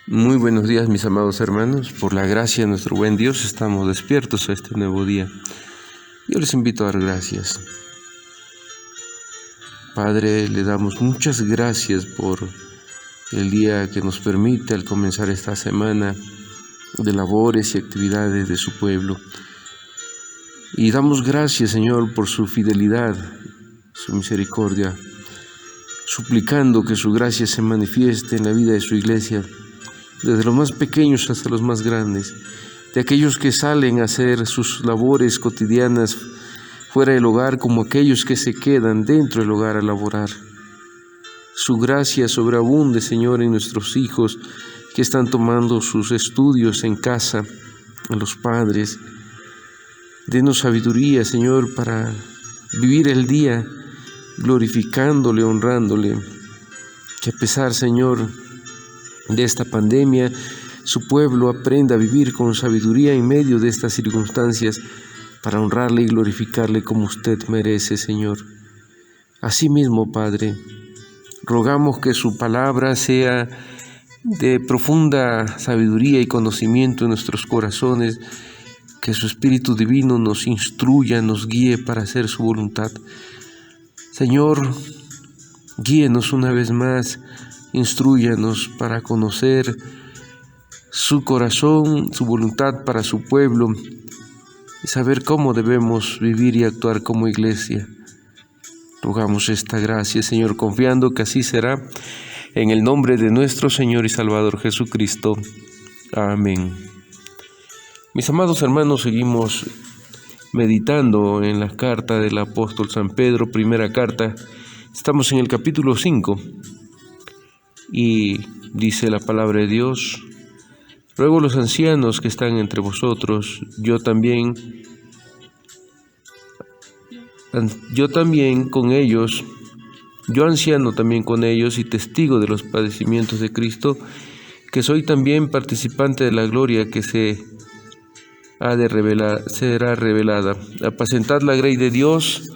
Muy buenos días, mis amados hermanos. Por la gracia de nuestro buen Dios estamos despiertos a este nuevo día. Yo les invito a dar gracias. Padre, le damos muchas gracias por el día que nos permite al comenzar esta semana de labores y actividades de su pueblo. Y damos gracias, Señor, por su fidelidad, su misericordia, suplicando que su gracia se manifieste en la vida de su iglesia, desde los más pequeños hasta los más grandes, de aquellos que salen a hacer sus labores cotidianas fuera del hogar, como aquellos que se quedan dentro del hogar a laborar. Su gracia sobreabunde, Señor, en nuestros hijos que están tomando sus estudios en casa, a los padres. Denos sabiduría, Señor, para vivir el día glorificándole, honrándole. Que a pesar, Señor, de esta pandemia, su pueblo aprenda a vivir con sabiduría en medio de estas circunstancias para honrarle y glorificarle como usted merece, Señor. Asimismo, Padre, rogamos que su palabra sea de profunda sabiduría y conocimiento en nuestros corazones, que su Espíritu Divino nos instruya, nos guíe para hacer su voluntad. Señor, guíenos una vez más, instrúyanos para conocer su corazón, su voluntad para su pueblo y saber cómo debemos vivir y actuar como iglesia. Rogamos esta gracia, Señor, confiando que así será, en el nombre de nuestro Señor y Salvador Jesucristo. Amén. Mis amados hermanos, seguimos meditando en la carta del apóstol San Pedro, primera carta. Estamos en el capítulo 5 y dice la palabra de Dios: ruego a los ancianos que están entre vosotros, yo también con ellos, yo anciano también con ellos y testigo de los padecimientos de Cristo, que soy también participante de la gloria que será revelada. Apacentad la grey de Dios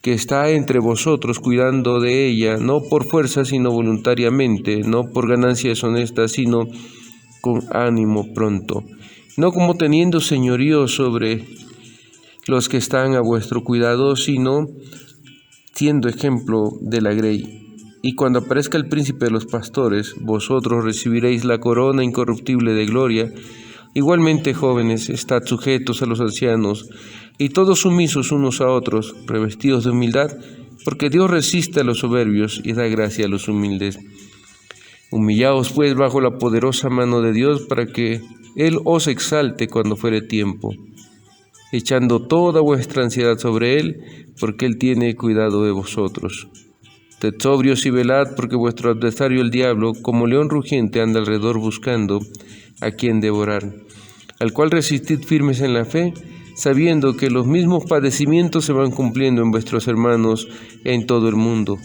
que está entre vosotros, cuidando de ella, no por fuerza, sino voluntariamente, no por ganancia deshonesta, sino con ánimo pronto, no como teniendo señorío sobre los que están a vuestro cuidado, sino siendo ejemplo de la grey. Y cuando aparezca el príncipe de los pastores, vosotros recibiréis la corona incorruptible de gloria. Igualmente, jóvenes, estad sujetos a los ancianos, y todos sumisos unos a otros, revestidos de humildad, porque Dios resiste a los soberbios y da gracia a los humildes. Humillaos pues bajo la poderosa mano de Dios, para que Él os exalte cuando fuere tiempo, echando toda vuestra ansiedad sobre Él, porque Él tiene cuidado de vosotros. Sed sobrios y velad, porque vuestro adversario el diablo, como león rugiente, anda alrededor buscando a quien devorar, al cual resistid firmes en la fe, sabiendo que los mismos padecimientos se van cumpliendo en vuestros hermanos en todo el mundo.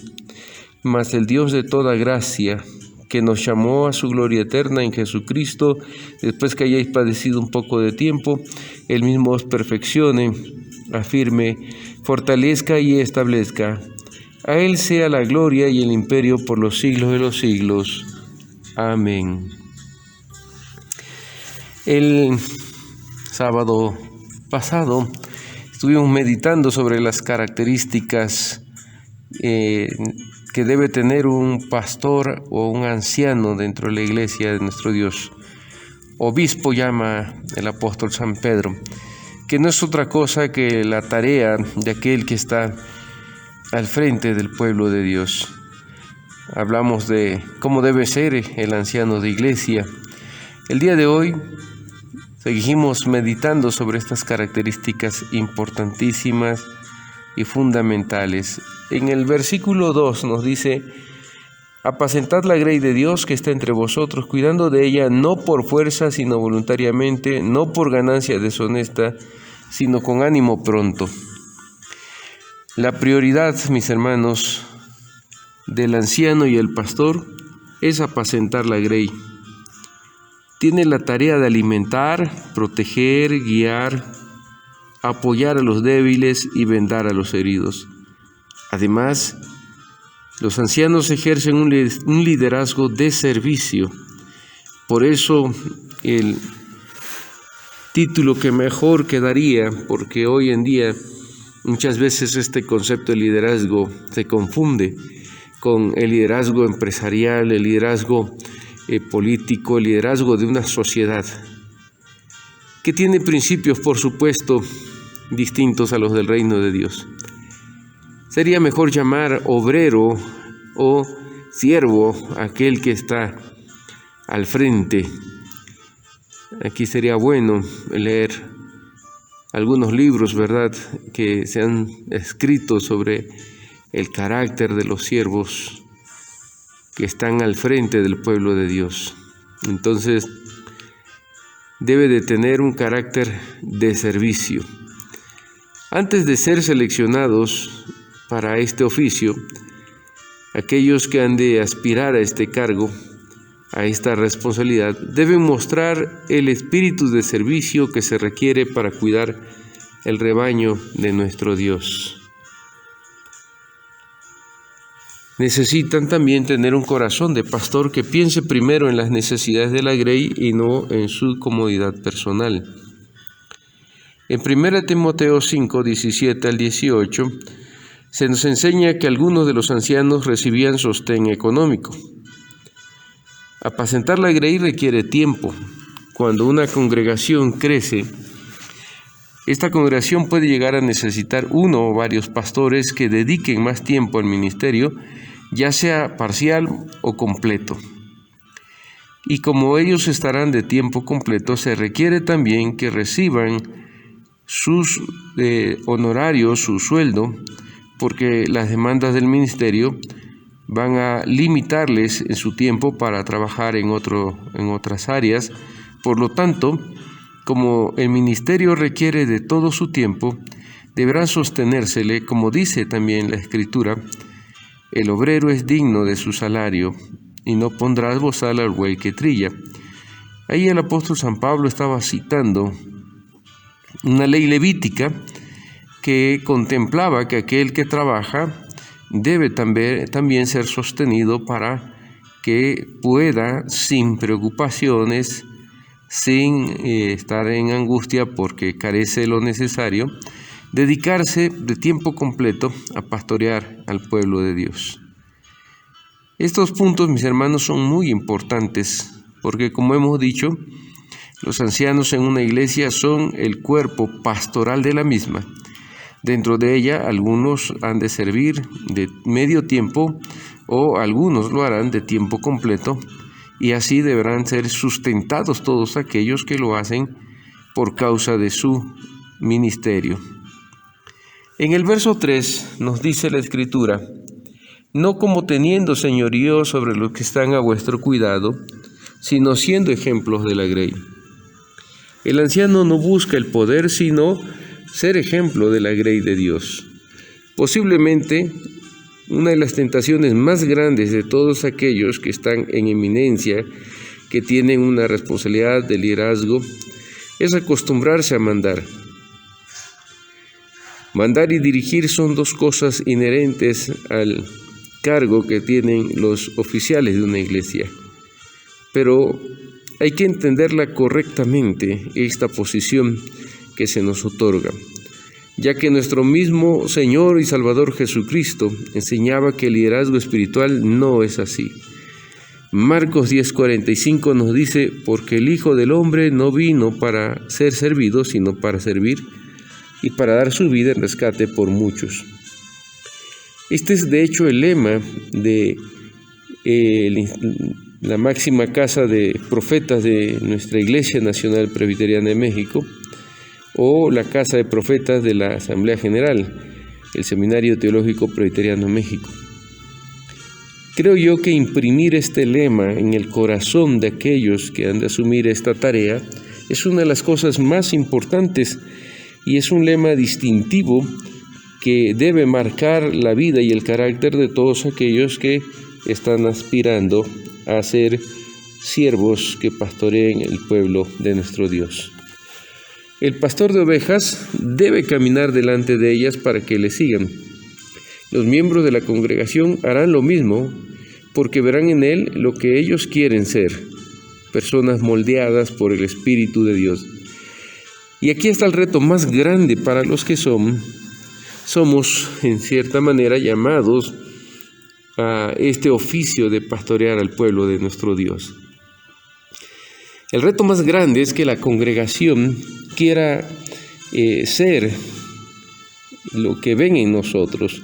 Mas el Dios de toda gracia, que nos llamó a su gloria eterna en Jesucristo, después que hayáis padecido un poco de tiempo, Él mismo os perfeccione, afirme, fortalezca y establezca. A Él sea la gloria y el imperio por los siglos de los siglos. Amén. El sábado pasado estuvimos meditando sobre las características que debe tener un pastor o un anciano dentro de la iglesia de nuestro Dios. Obispo llama el apóstol San Pedro, que no es otra cosa que la tarea de aquel que está al frente del pueblo de Dios. Hablamos de cómo debe ser el anciano de iglesia. El día de hoy seguimos meditando sobre estas características importantísimas y fundamentales. En el versículo 2 nos dice: apacentad la grey de Dios que está entre vosotros, cuidando de ella no por fuerza, sino voluntariamente, no por ganancia deshonesta, sino con ánimo pronto. La prioridad, mis hermanos, del anciano y el pastor es apacentar la grey. Tiene la tarea de alimentar, proteger, guiar, apoyar a los débiles y vendar a los heridos. Además, los ancianos ejercen un liderazgo de servicio, Por eso el título que mejor quedaría, porque hoy en día muchas veces este concepto de liderazgo se confunde con el liderazgo empresarial, el liderazgo político, el liderazgo de una sociedad, que tiene principios, por supuesto, distintos a los del reino de Dios. Sería mejor llamar obrero o siervo aquel que está al frente. Aquí sería bueno leer algunos libros, ¿verdad?, que se han escrito sobre el carácter de los siervos que están al frente del pueblo de Dios. Entonces, debe de tener un carácter de servicio. Antes de ser seleccionados para este oficio, aquellos que han de aspirar a este cargo, a esta responsabilidad, deben mostrar el espíritu de servicio que se requiere para cuidar el rebaño de nuestro Dios. Necesitan también tener un corazón de pastor que piense primero en las necesidades de la grey y no en su comodidad personal. En 1 Timoteo 5, 17 al 18, se nos enseña que algunos de los ancianos recibían sostén económico. Apacentar la grey requiere tiempo. Cuando una congregación crece, esta congregación puede llegar a necesitar uno o varios pastores que dediquen más tiempo al ministerio, ya sea parcial o completo. Y como ellos estarán de tiempo completo, se requiere también que reciban sus honorarios, su sueldo, porque las demandas del ministerio van a limitarles en su tiempo para trabajar en otras áreas. Por lo tanto, como el ministerio requiere de todo su tiempo, deberá sostenérsele, como dice también la Escritura: el obrero es digno de su salario, y no pondrás bozal al buey que trilla. Ahí el apóstol San Pablo estaba citando una ley levítica que contemplaba que aquel que trabaja debe también ser sostenido para que pueda, sin preocupaciones, sin estar en angustia porque carece de lo necesario, dedicarse de tiempo completo a pastorear al pueblo de Dios. Estos puntos, mis hermanos, son muy importantes porque, como hemos dicho, los ancianos en una iglesia son el cuerpo pastoral de la misma. Dentro de ella, algunos han de servir de medio tiempo o algunos lo harán de tiempo completo, y así deberán ser sustentados todos aquellos que lo hacen por causa de su ministerio. En el verso 3 nos dice la Escritura: no como teniendo señorío sobre los que están a vuestro cuidado, sino siendo ejemplos de la grey. El anciano no busca el poder, sino ser ejemplo de la grey de Dios. Posiblemente una de las tentaciones más grandes de todos aquellos que están en eminencia, que tienen una responsabilidad de liderazgo, es acostumbrarse a mandar. Mandar y dirigir son dos cosas inherentes al cargo que tienen los oficiales de una iglesia. Pero hay que entenderla correctamente, esta posición que se nos otorga, ya que nuestro mismo Señor y Salvador Jesucristo enseñaba que el liderazgo espiritual no es así. Marcos 10:45 nos dice: porque el Hijo del Hombre no vino para ser servido, sino para servir y para dar su vida en rescate por muchos. Este es de hecho el lema de la máxima casa de profetas de nuestra Iglesia Nacional Presbiteriana de México, o la casa de profetas de la Asamblea General, el Seminario Teológico Presbiteriano de México. Creo yo que imprimir este lema en el corazón de aquellos que han de asumir esta tarea es una de las cosas más importantes, y es un lema distintivo que debe marcar la vida y el carácter de todos aquellos que están aspirando a ser siervos que pastoreen el pueblo de nuestro Dios. El pastor de ovejas debe caminar delante de ellas para que le sigan. Los miembros de la congregación harán lo mismo porque verán en él lo que ellos quieren ser. personas moldeadas por el Espíritu de Dios. Y aquí está el reto más grande para los que somos en cierta manera llamados a este oficio de pastorear al pueblo de nuestro Dios. El reto más grande es que la congregación quiera ser lo que ven en nosotros,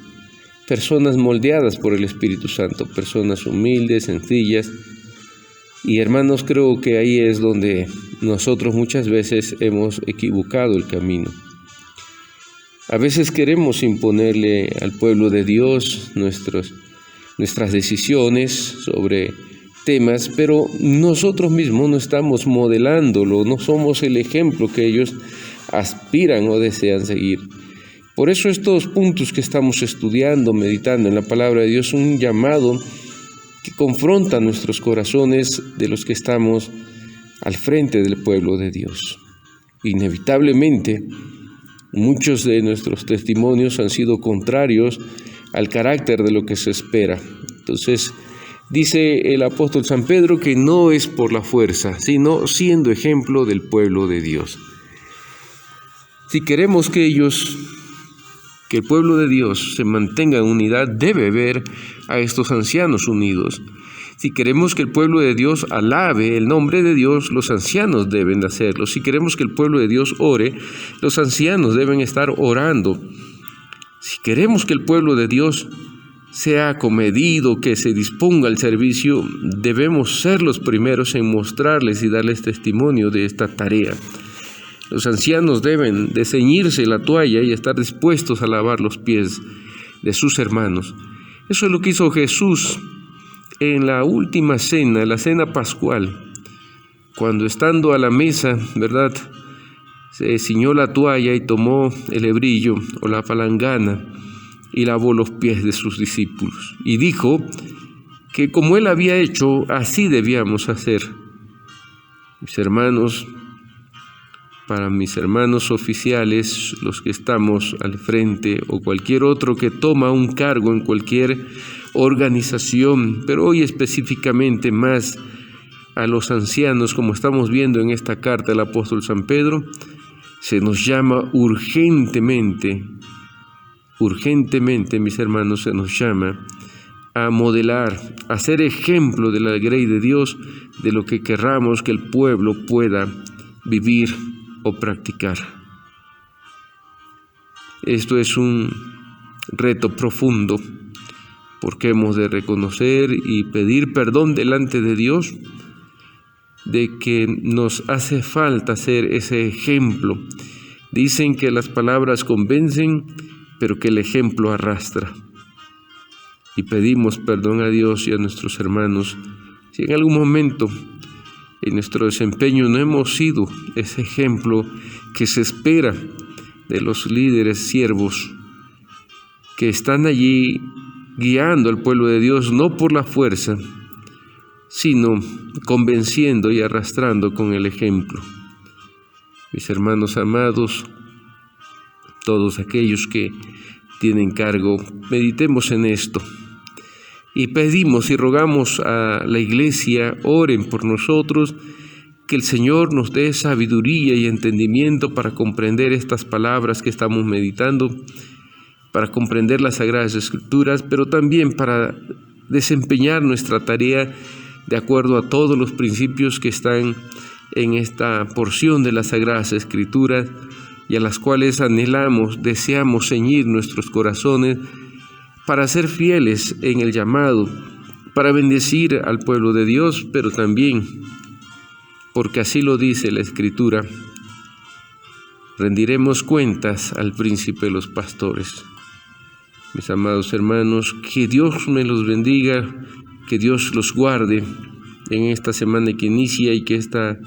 personas moldeadas por el Espíritu Santo, personas humildes, sencillas. Y hermanos, creo que ahí es donde nosotros muchas veces hemos equivocado el camino. A veces queremos imponerle al pueblo de Dios nuestras decisiones sobre temas, pero nosotros mismos no estamos modelándolo, no somos el ejemplo que ellos aspiran o desean seguir. Por eso estos puntos que estamos estudiando, meditando en la palabra de Dios, son un llamado que confronta nuestros corazones de los que estamos al frente del pueblo de Dios. Inevitablemente, muchos de nuestros testimonios han sido contrarios al carácter de lo que se espera. Entonces, dice el apóstol San Pedro que no es por la fuerza, sino siendo ejemplo del pueblo de Dios. Si queremos que el pueblo de Dios se mantenga en unidad, debe ver a estos ancianos unidos. Si queremos que el pueblo de Dios alabe el nombre de Dios, los ancianos deben de hacerlo. Si queremos que el pueblo de Dios ore, los ancianos deben estar orando. Si queremos que el pueblo de Dios sea comedido, que se disponga al servicio, debemos ser los primeros en mostrarles y darles testimonio de esta tarea. Los ancianos deben de ceñirse la toalla y estar dispuestos a lavar los pies de sus hermanos. Eso es lo que hizo Jesús en la última cena, la cena pascual, cuando estando a la mesa, ¿verdad?, se ciñó la toalla y tomó el hebrillo o la palangana y lavó los pies de sus discípulos. Y dijo que como él había hecho, así debíamos hacer. Mis hermanos, para mis hermanos oficiales, los que estamos al frente, o cualquier otro que toma un cargo en cualquier organización, pero hoy específicamente más a los ancianos, como estamos viendo en esta carta del apóstol San Pedro, se nos llama urgentemente, mis hermanos, se nos llama a modelar, a ser ejemplo de la grey de Dios, de lo que querramos que el pueblo pueda vivir o practicar. Esto es un reto profundo, porque hemos de reconocer y pedir perdón delante de Dios de que nos hace falta ser ese ejemplo. Dicen que las palabras convencen, pero que el ejemplo arrastra. Y pedimos perdón a Dios y a nuestros hermanos si en algún momento en nuestro desempeño no hemos sido ese ejemplo que se espera de los líderes siervos que están allí guiando al pueblo de Dios, no por la fuerza, sino convenciendo y arrastrando con el ejemplo. Mis hermanos amados, todos aquellos que tienen cargo, meditemos en esto y pedimos y rogamos a la Iglesia, oren por nosotros, que el Señor nos dé sabiduría y entendimiento para comprender estas palabras que estamos meditando, para comprender las Sagradas Escrituras, pero también para desempeñar nuestra tarea de acuerdo a todos los principios que están en esta porción de las Sagradas Escrituras y a las cuales anhelamos, deseamos ceñir nuestros corazones para ser fieles en el llamado, para bendecir al pueblo de Dios, pero también, porque así lo dice la Escritura, rendiremos cuentas al príncipe de los pastores. Mis amados hermanos, que Dios me los bendiga, que Dios los guarde en esta semana que inicia y que esta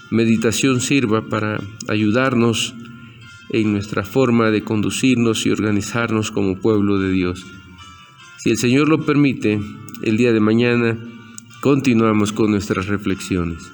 meditación sirva para ayudarnos en nuestra forma de conducirnos y organizarnos como pueblo de Dios. Si el Señor lo permite, el día de mañana continuamos con nuestras reflexiones.